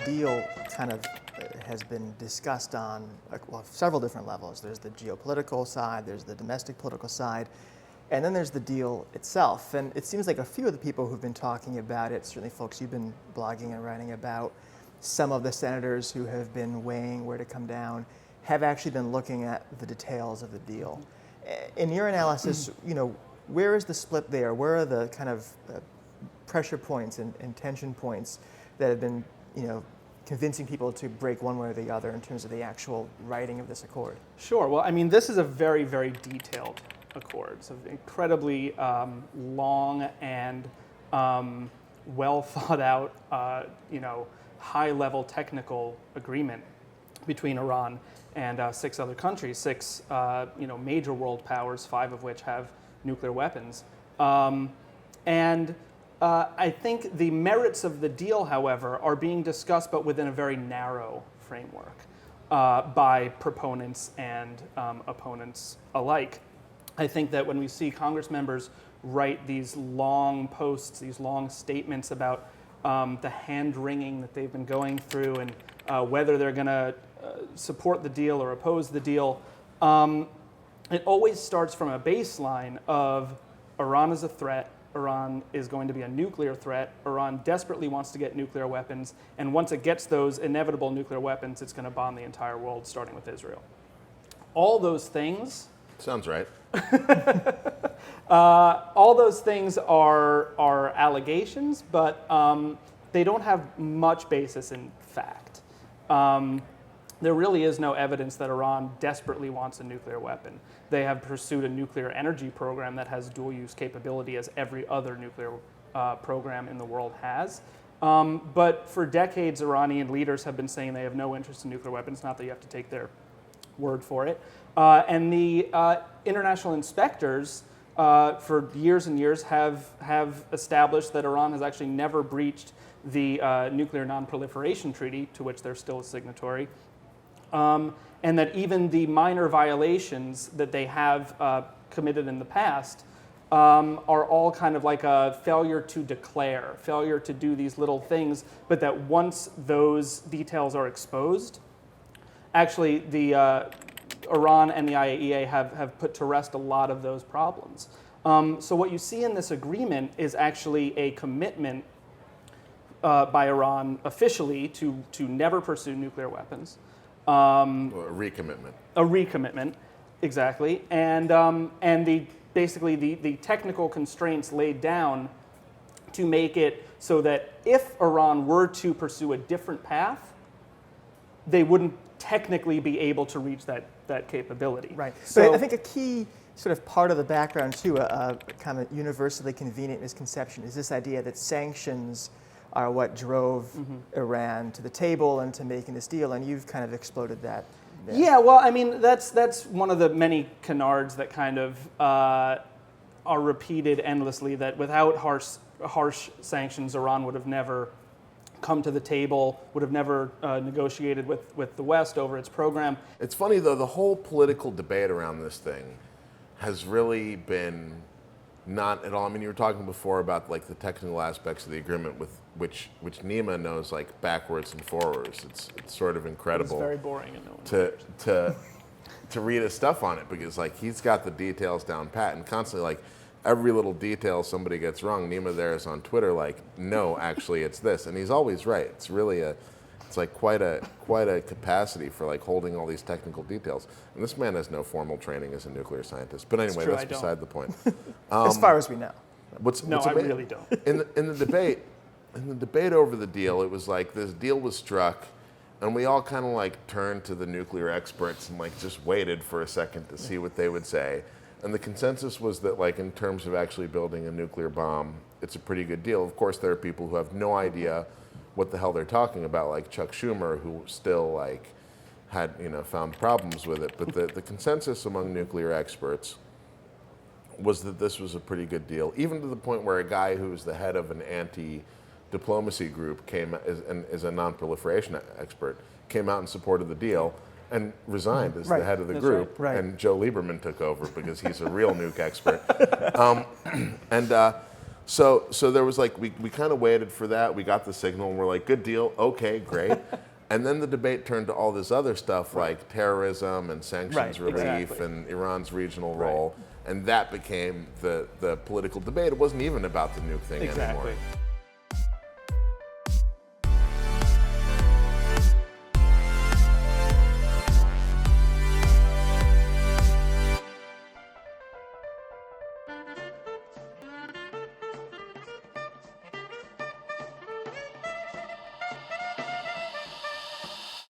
deal kind of has been discussed on several different levels. There's the geopolitical side, there's the domestic political side, and then there's the deal itself. And it seems like a few of the people who've been talking about it, certainly folks you've been blogging and writing about, some of the senators who have been weighing where to come down, have actually been looking at the details of the deal. In your analysis, where is the split there? Where are the kind of pressure points and tension points that have been, convincing people to break one way or the other in terms of the actual writing of this accord? Sure. Well, I mean, this is a very, very detailed accord. It's an incredibly long and well thought out, high-level technical agreement between Iran and 6 other countries, 6 major world powers, 5 of which have nuclear weapons. I think the merits of the deal, however, are being discussed, but within a very narrow framework by proponents and opponents alike. I think that when we see Congress members write these long posts, these long statements about the hand-wringing that they've been going through and whether they're going to support the deal or oppose the deal, it always starts from a baseline of Iran is a threat, Iran is going to be a nuclear threat, Iran desperately wants to get nuclear weapons, and once it gets those inevitable nuclear weapons, it's going to bomb the entire world, starting with Israel. All those things... Sounds right. All those things are allegations, but they don't have much basis in fact. There really is no evidence that Iran desperately wants a nuclear weapon. They have pursued a nuclear energy program that has dual-use capability, as every other nuclear program in the world has. But for decades, Iranian leaders have been saying they have no interest in nuclear weapons, not that you have to take their word for it. And the international inspectors for years and years have established that Iran has actually never breached the Nuclear Non-Proliferation Treaty, to which they're still a signatory, and that even the minor violations that they have committed in the past are all kind of like a failure to declare, failure to do these little things, but that once those details are exposed, actually the Iran and the IAEA have put to rest a lot of those problems. So what you see in this agreement is actually a commitment by Iran officially to never pursue nuclear weapons. A recommitment. A recommitment, exactly. And basically the technical constraints laid down to make it so that if Iran were to pursue a different path, they wouldn't technically be able to reach that capability. Right. So but I think a key sort of part of the background too, a kind of universally convenient misconception, is this idea that sanctions are what drove Iran to the table and to making this deal, and you've kind of exploded that. Yeah, well, I mean, that's one of the many canards that kind of are repeated endlessly, that without harsh sanctions, Iran would have never come to the table, would have never negotiated with the West over its program. It's funny, though, the whole political debate around this thing has really been not at all. I mean, you were talking before about like the technical aspects of the agreement, with which Nima knows like backwards and forwards. It's sort of incredible. It's very boring and no one to read his stuff on it, because like he's got the details down pat, and constantly like every little detail somebody gets wrong, Nima there is on Twitter like, no, actually it's this, and he's always right. It's really it's like quite a capacity for like holding all these technical details. And this man has no formal training as a nuclear scientist. But anyway, that's beside the point. As far as we know. I really don't. In the debate over the deal, it was like this deal was struck, and we all kind of like turned to the nuclear experts and like just waited for a second to see what they would say. And the consensus was that like in terms of actually building a nuclear bomb, it's a pretty good deal. Of course, there are people who have no idea what the hell they're talking about, like Chuck Schumer, who still like had found problems with it. But the consensus among nuclear experts was that this was a pretty good deal, even to the point where a guy who was the head of an anti-diplomacy group is a non-proliferation expert, came out and supported the deal and resigned as the head of the group. Right. And Joe Lieberman took over because he's a real nuke expert. So there was like, we kind of waited for that. We got the signal and we're like, good deal, okay, great. And then the debate turned to all this other stuff like terrorism and sanctions relief exactly. and Iran's regional role. And that became the political debate. It wasn't even about the nuke thing anymore. Exactly.